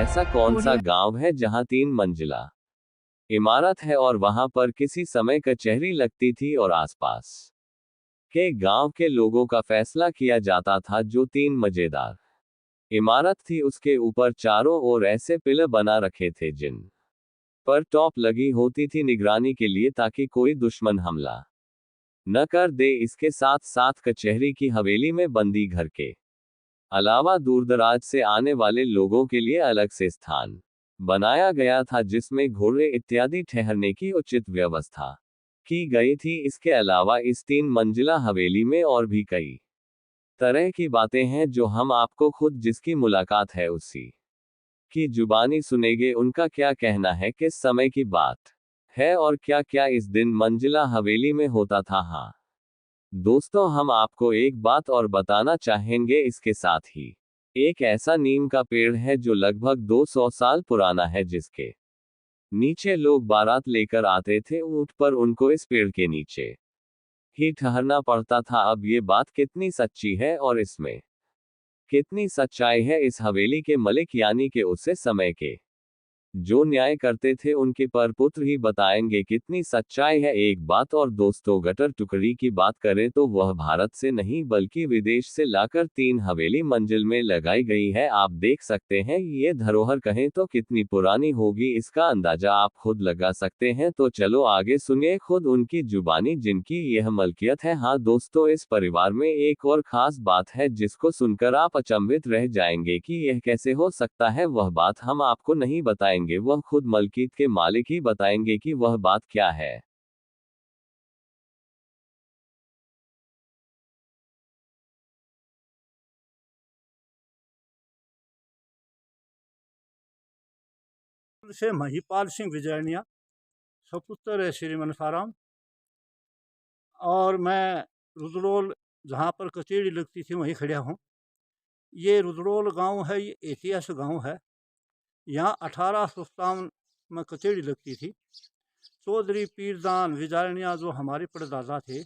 ऐसा कौन सा बढ़िया। गांव है जहां 3 मंजिला इमारत है और वहां पर किसी समय कचहरी लगती थी और आसपास के गांव के लोगों का फैसला किया जाता था। जो 3 मजेदार इमारत थी उसके ऊपर चारों ओर ऐसे पिलर बना रखे थे जिन पर टॉप लगी होती थी निगरानी के लिए, ताकि कोई दुश्मन हमला न कर दे। इसके साथ साथ कचहरी की हवेली में बंदी घर के अलावा दूरदराज से आने वाले लोगों के लिए अलग से स्थान बनाया गया था, जिसमें घोड़े इत्यादि ठहरने की उचित व्यवस्था की गई थी। इसके अलावा इस 3 मंजिला हवेली में और भी कई तरह की बातें हैं जो हम आपको खुद जिसकी मुलाकात है उसी की जुबानी सुनेंगे। उनका क्या कहना है, किस समय की बात है और क्या क्या इस दिन मंजिला हवेली में होता था। हाँ दोस्तों, हम आपको एक बात और बताना चाहेंगे। इसके साथ ही एक ऐसा नीम का पेड़ है जो लगभग 200 साल पुराना है, जिसके नीचे लोग बारात लेकर आते थे ऊंट पर, उनको इस पेड़ के नीचे ही ठहरना पड़ता था। अब ये बात कितनी सच्ची है और इसमें कितनी सच्चाई है, इस हवेली के मलिक यानी कि उसे समय के जो न्याय करते थे उनके परपुत्र ही बताएंगे कितनी सच्चाई है। एक बात और दोस्तों, गटर टुकड़ी की बात करें तो वह भारत से नहीं बल्कि विदेश से लाकर 3 हवेली मंजिल में लगाई गई है। आप देख सकते हैं ये धरोहर कहें तो कितनी पुरानी होगी, इसका अंदाजा आप खुद लगा सकते हैं। तो चलो आगे सुनिए खुद उनकी जुबानी जिनकी यह मलकियत है। हाँ दोस्तों, इस परिवार में एक और खास बात है जिसको सुनकर आप अचंभित रह जाएंगे कि यह कैसे हो सकता है। वह बात हम आपको नहीं बताएंगे, वह खुद मलकीत के मालिक ही बताएंगे कि वह बात क्या है। से महिपाल सिंह विजयनिया, सपुत्र है श्री मनसाराम। और मैं रुद्रोल, जहाँ पर कचेरी लगती थी वहीं खड़ा हूँ। ये रुद्रोल गांव है, ये ऐतिहासिक गांव है। यहाँ 1857 में कचेरी लगती थी। चौधरी पीरदान विजयनिया जो हमारे परदादा थे,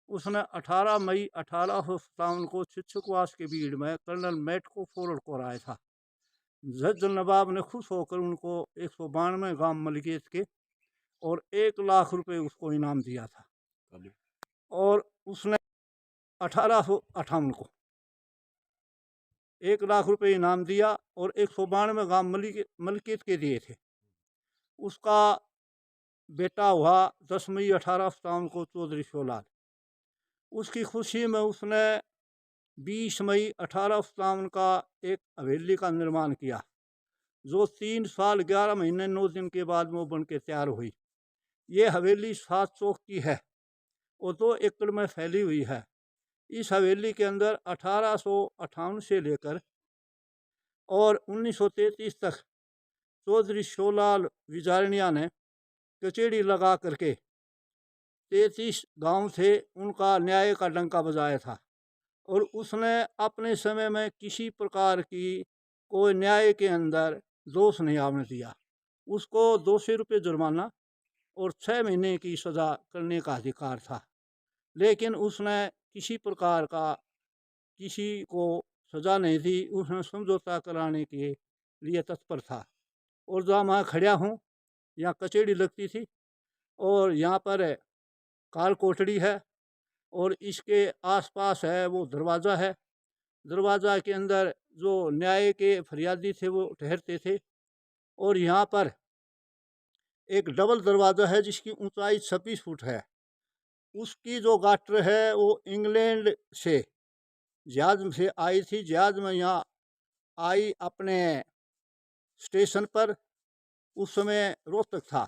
उसने 18 मई 1857 को शिक्षकवास के भीड़ में कर्नल मैट को फॉरवर्ड कराया था। जज नवाब ने खुश होकर उनको 192 ग्राम मलिकियत के और 1 लाख रुपए उसको इनाम दिया था। और उसने 1858 को 1 लाख रुपए इनाम दिया और 192 ग्राम मलिकियत के दिए थे। उसका बेटा हुआ 10 मई 1857 को चौधरी शिवलाल। उसकी खुशी में उसने 20 मई 1857 का एक हवेली का निर्माण किया, जो 3 साल 11 महीने 9 दिन के बाद में वो बन के तैयार हुई। ये हवेली 7 चौक की है और 2 एकड़ में फैली हुई है। इस हवेली के अंदर 1858 से लेकर और 1933 तक चौधरी शिवलाल विजारनिया ने कचेरी लगा करके 33 गांव थे उनका न्याय का डंका बजाया था। और उसने अपने समय में किसी प्रकार की कोई न्याय के अंदर दोष नहीं आने दिया। उसको 200 रुपये जुर्माना और 6 महीने की सज़ा करने का अधिकार था, लेकिन उसने किसी प्रकार का किसी को सज़ा नहीं दी। उसने समझौता कराने के लिए तत्पर था। और जहाँ मैं खड़ा हूँ, यहाँ कचेरी लगती थी और यहाँ पर काल कोठड़ी है और इसके आसपास है वो दरवाज़ा है। दरवाज़ा के अंदर जो न्याय के फरियादी थे वो ठहरते थे। और यहाँ पर एक डबल दरवाज़ा है जिसकी ऊंचाई 26 फुट है। उसकी जो गाटर है वो इंग्लैंड से जहाज से आई थी। जहाज में यहाँ आई अपने स्टेशन पर। उस समय रोहतक था।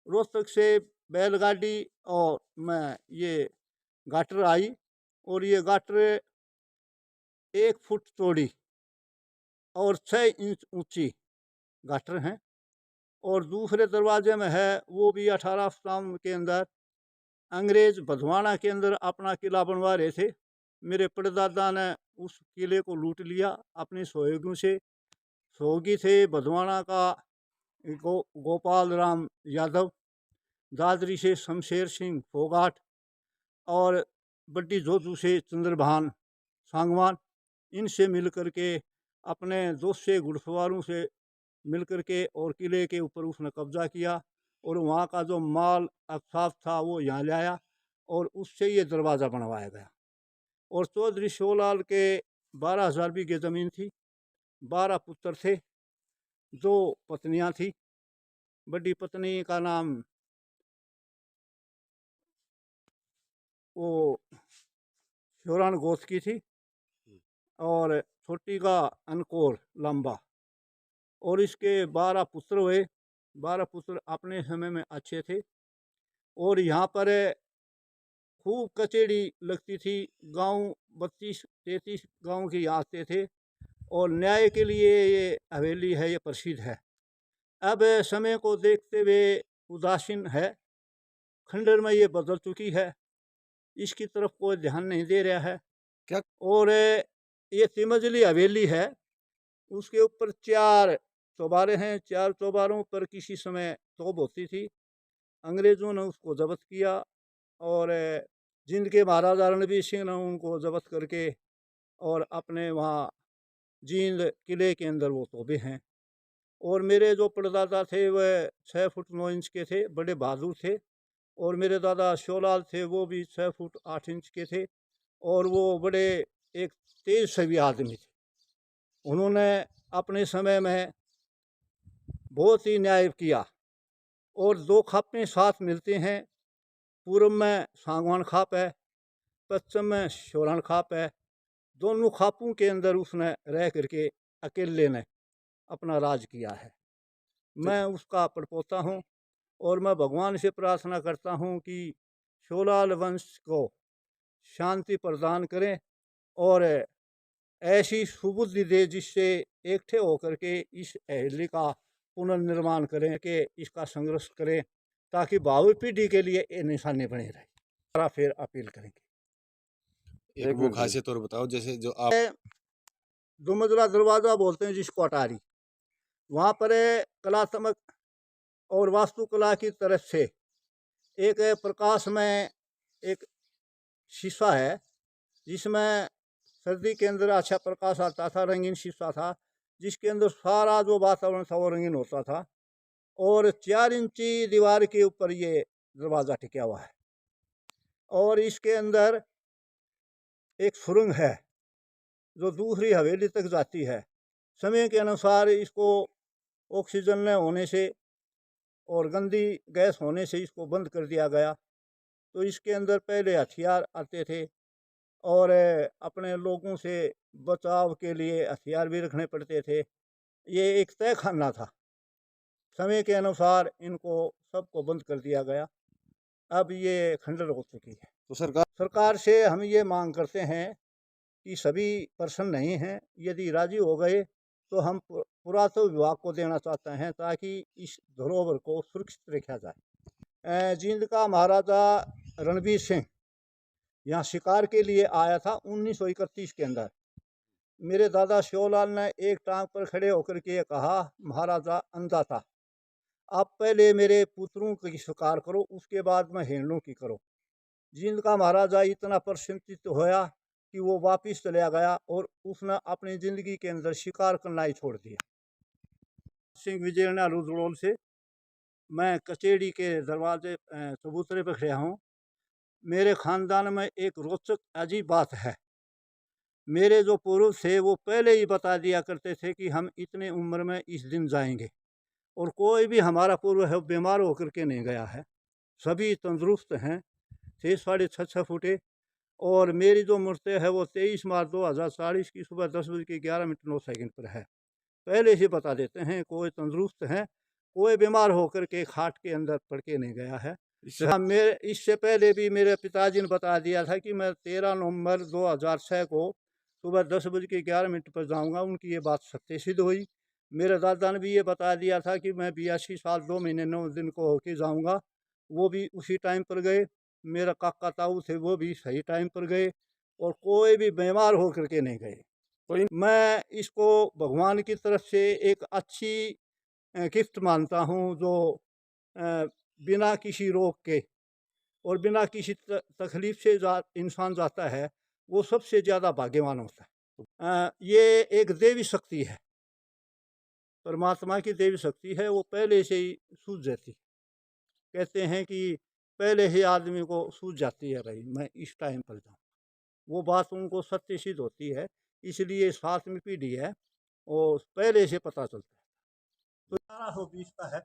रोहतक से बैलगाड़ी और मैं ये गाटर आई और ये गाटर 1 फुट चौड़ी और 6 इंच ऊंची गाटर हैं। और दूसरे दरवाजे में है वो भी 1857 के अंदर अंग्रेज भदवाना के अंदर अपना किला बनवा रहे थे। मेरे परदादा ने उस किले को लूट लिया अपने सहयोगियों से। सहयोगी थे भदवाना का गोपाल राम यादव, दादरी से शमशेर सिंह फोगाट और बड्डी जोधू से चंद्रभान सांगवान। इनसे मिल कर के अपने 200 घुड़सवारों से मिलकर के और किले के ऊपर उसने कब्जा किया और वहाँ का जो माल अकसाफ था वो यहाँ लाया और उससे ये दरवाज़ा बनवाया गया। और चौधरी शिवलाल के 12,000 बीघे ज़मीन थी, 12 पुत्र थे, 2 पत्नियां थी। बड़ी पत्नी का नाम वो शिवरान गोस की थी और छोटी का अनकोर लंबा। और इसके 12 पुत्र हुए। 12 पुत्र अपने समय में अच्छे थे और यहाँ पर खूब कचेड़ी लगती थी। गांव 32-33 गांव के यहाँ आते थे और न्याय के लिए ये हवेली है, ये प्रसिद्ध है। अब समय को देखते हुए उदासीन है, खंडर में ये बदल चुकी है, इसकी तरफ कोई ध्यान नहीं दे रहा है क्या? और ये तिमंजली हवेली है, उसके ऊपर 4 चौबारे हैं। 4 चौबारों पर किसी समय तोप होती थी। अंग्रेज़ों ने उसको जब्त किया और जिंद के महाराजा रणबीर सिंह ने उनको जब्त करके और अपने वहाँ जींद किले के अंदर वो तोबे हैं। और मेरे जो परदादा थे वह 6 फुट 9 इंच के थे, बड़े बहादुर थे। और मेरे दादा शिवलाल थे, वो भी 6 फुट 8 इंच के थे और वो बड़े एक तेज छवि आदमी थे। उन्होंने अपने समय में बहुत ही न्याय किया और 2 खापें साथ मिलते हैं। पूर्व में सागवान खाप है, पश्चिम में शोरान खाप है। दोनों खापों के अंदर उसने रह करके अकेले ने अपना राज किया है। मैं उसका परपोता हूँ और मैं भगवान से प्रार्थना करता हूँ कि शिवलाल वंश को शांति प्रदान करें और ऐसी सुबुद्धि दे जिससे एकठे होकर के इस हवेली का पुनर्निर्माण करें, कि इसका संघर्ष करें ताकि भावी पीढ़ी के लिए ये निशानी बनी रहे। फिर अपील करेंगे। एक वो खासियत और बताओ, जैसे जो आप 2 मंजिला दरवाज़ा बोलते हैं जिसको अटारी, वहाँ पर कलात्मक और वास्तुकला की तरफ से एक प्रकाश में एक शीशा है जिसमें सर्दी के अंदर अच्छा प्रकाश आता था। रंगीन शीशा था जिसके अंदर सारा जो वातावरण था वो रंगीन होता था और 4 इंची दीवार के ऊपर ये दरवाज़ा टिका हुआ है। और इसके अंदर एक सुरंग है जो दूसरी हवेली तक जाती है। समय के अनुसार इसको ऑक्सीजन न होने से और गंदी गैस होने से इसको बंद कर दिया गया। तो इसके अंदर पहले हथियार आते थे और अपने लोगों से बचाव के लिए हथियार भी रखने पड़ते थे। ये एक तय खाना था। समय के अनुसार इनको सबको बंद कर दिया गया। अब ये खंडर हो चुकी है। तो सरकार से हम ये मांग करते हैं कि सभी प्रसन्न नहीं हैं, यदि राजी हो गए तो हम पुरातत्व विभाग को देना चाहते हैं ताकि इस धरोहर को सुरक्षित रखा जाए। जींद का महाराजा रणबीर सिंह यहाँ शिकार के लिए आया था 1931 के अंदर। मेरे दादा शिवलाल ने एक टांग पर खड़े होकर के कहा, महाराजा अंधा था, आप पहले मेरे पुत्रों की शिकार करो, उसके बाद में हिरणों की करो। जींद का महाराजा इतना प्रसन्नचित्त होया कि वो वापिस चला गया और उसने अपनी ज़िंदगी के अंदर शिकार करना ही छोड़ दिया। सिंह विजयना रुद्रोल से मैं कचेड़ी के दरवाजे चबूतरे पर खड़ा हूँ। मेरे ख़ानदान में एक रोचक अजीब बात है। मेरे जो पूर्वज थे वो पहले ही बता दिया करते थे कि हम इतने उम्र में इस दिन जाएंगे और कोई भी हमारा पूर्व है बीमार होकर के नहीं गया है। सभी तंदुरुस्त हैं, थे 6.5 फुटे। और मेरी जो मूर्ति है वो 23 मार्च 2040 की सुबह 10:11 पर है। पहले ही बता देते हैं, कोई तंदुरुस्त हैं, कोई बीमार होकर के खाट के अंदर पड़ के नहीं गया है। मेरे इससे पहले भी मेरे पिताजी ने बता दिया था कि मैं 13 नवंबर 2006 को सुबह 10:11 पर जाऊंगा। उनकी ये बात सत्य सिद्ध हुई। मेरे दादा ने भी ये बता दिया था कि मैं 82 साल 2 महीने 9 दिन को होके जाऊंगा, वो भी उसी टाइम पर गए। मेरा काका ताऊ थे वो भी सही टाइम पर गए और कोई भी बीमार होकर के नहीं गए। मैं इसको भगवान की तरफ से एक अच्छी गिफ्ट मानता हूँ जो बिना किसी रोग के और बिना किसी तकलीफ से इंसान जाता है वो सबसे ज़्यादा भाग्यवान होता है। ये एक देवी शक्ति है। परमात्मा की देवी शक्ति है, वो पहले से ही सूझ जाती। कहते हैं कि पहले ही आदमी को सूझ जाती है, भाई मैं इस टाइम पर जाऊँ। वो बात उनको सत्य सिद्ध होती है, इसलिए 7वीं पीढ़ी है और पहले से पता चलता है। तो 1120 का है।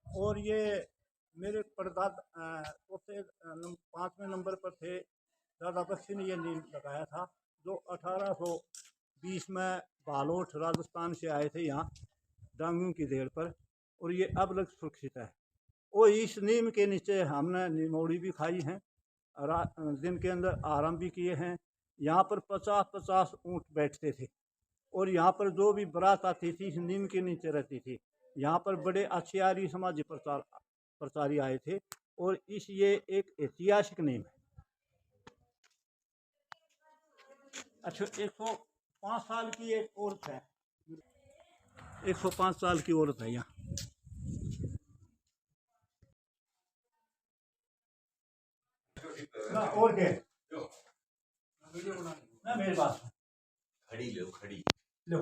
और ये मेरे परदादा चौथे 5वें नंबर पर थे, दादा बख्शी ने ये नींव लगाया था, जो 1820 में बालोट राजस्थान से आए थे यहाँ डांगू की देर पर, और ये अब तक सुरक्षित है। और इस नीम के नीचे हमने निमोड़ी भी खाई हैं, दिन के अंदर आराम भी किए हैं। यहाँ पर 50-50 ऊँट बैठते थे, और यहाँ पर जो भी बारात आती थी इस नीम के नीचे रहती थी। यहाँ पर बड़े आचार्य समाजी प्रचारी आए थे, और ये एक ऐतिहासिक नीम है। अच्छा, 105 साल की एक औरत है, 105 साल की औरत है यहाँ। ना और क्या ना मेरे पास खड़ी लो, खड़ी लो।